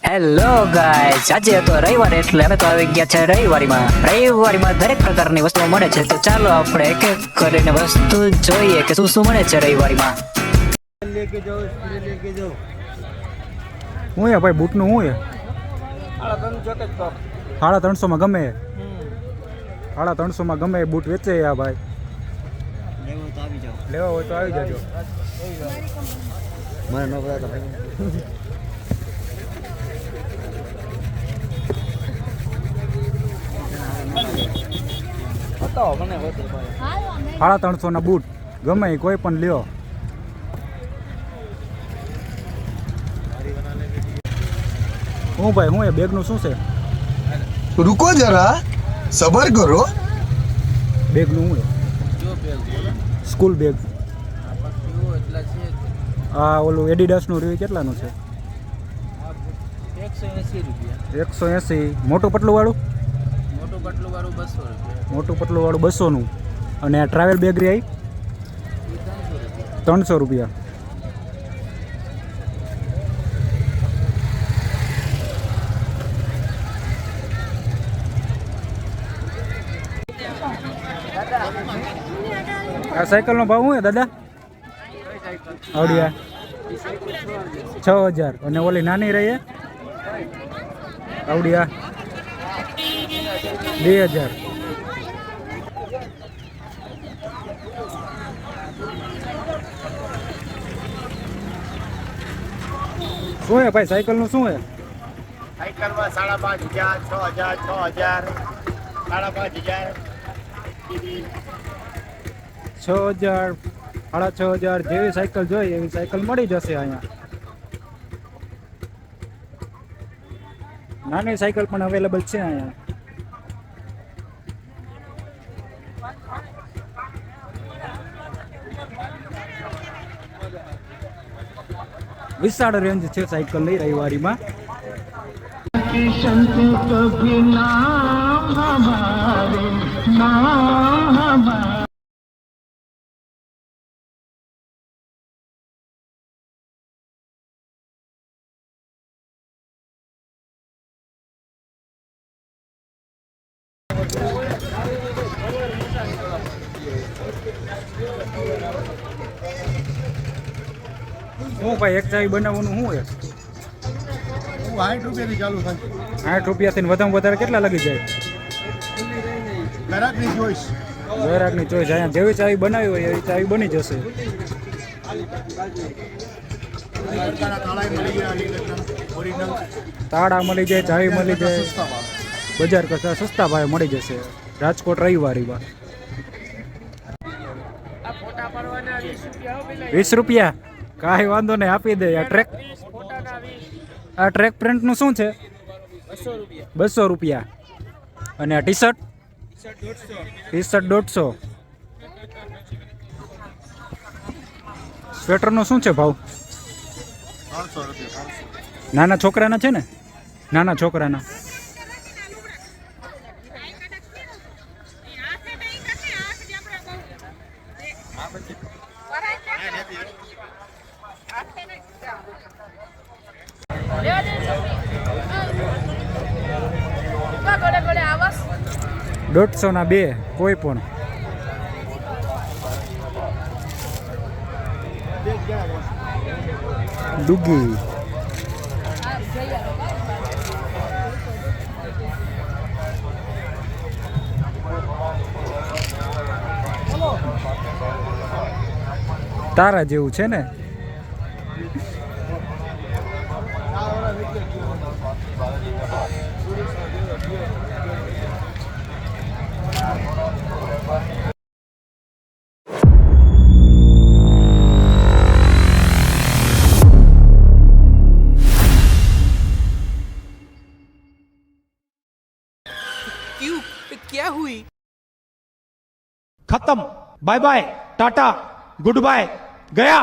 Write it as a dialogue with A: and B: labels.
A: Hello guys, આજે તો રવિવાર એટલે અમે તો આવી ગયા છે રવિવારીમાં દરેક પ્રકારની વસ્તુઓ મળે છે. તો ચાલો આપણે એક એક કરીને વસ્તુ જોઈએ કે શું શું મળે છે રવિવારીમાં.
B: હું હે ભાઈ બૂટનું હું હે 350 માં ગમે 350 માં ગમે બૂટ વેચે આ ભાઈ. લેવા હોય તો આવી જાજો. મને ન પતા 350 ના બૂટ ગમે એ કોઈ પણ લ્યો. હું ભાઈ હું એ બેગનું શું છે?
C: रुको जरा सबर करो.
B: બેગનું હું સ્કૂલ બેગ. આ ઓલું એડિડાસનું રહ્યું કેટલાનું છે? 180. મોટું પટલું વાળું? મોટું પટલું વાળું 200 નું. અને આ ટ્રાવેલ બેગ રહી 300 રૂપિયા. આ સાયકલનો ભાવ શું હે દાદા? આવડિયા 6000. અને ઓલી નાની રહી આવડિયા 2000. શું હે ભાઈ સાયકલનું શું હે?
D: સાયકલમાં 5,500, 6,000, 6,000, 5,500.
B: 6,000 જેવી સાયકલ જોઈએ એવી સાયકલ મળી જશે અહીંયા. નાની સાયકલ પણ અવેલેબલ છે અહીંયા. વિશાળ રેન્જ છે સાયકલ લઈ રવિવારીમાં. શું ભાઈ એક ચાવી બનાવવાનું શું હે?
D: 60 રૂપિયાથી ચાલુ થાય.
B: 60 રૂપિયાથી વધારે વધારે કેટલા લગી જાય?
D: ગ્રાહકની ચોઈસ.
B: ગ્રાહકની ચોઈસ. અહીંયા જેવી ચાવી બનાવી હોય એવી ચાવી બની જશે. તાળા મળી જાય, ચાવી મળી જાય. બજાર કરતાં સસ્તા ભાવે મળી જશે રાજકોટ રવિવારીમાં. 20 રૂપિયા કાંઈ વાંધો નહીં, આપી દે. આ ટ્રેક પ્રિન્ટનું શું છે? 200 રૂપિયા. અને આ ટી શર્ટ 150. સ્વેટરનો શું છે ભાવ?
D: 300 રૂપિયા.
B: નાના છોકરાના છે ને? નાના છોકરાના $150 ના 2 કોઈ પણ. ડુગી તારા જેવું છે ને?
E: क्या हुई?
F: खत्म. Bye bye, tata, goodbye, गया.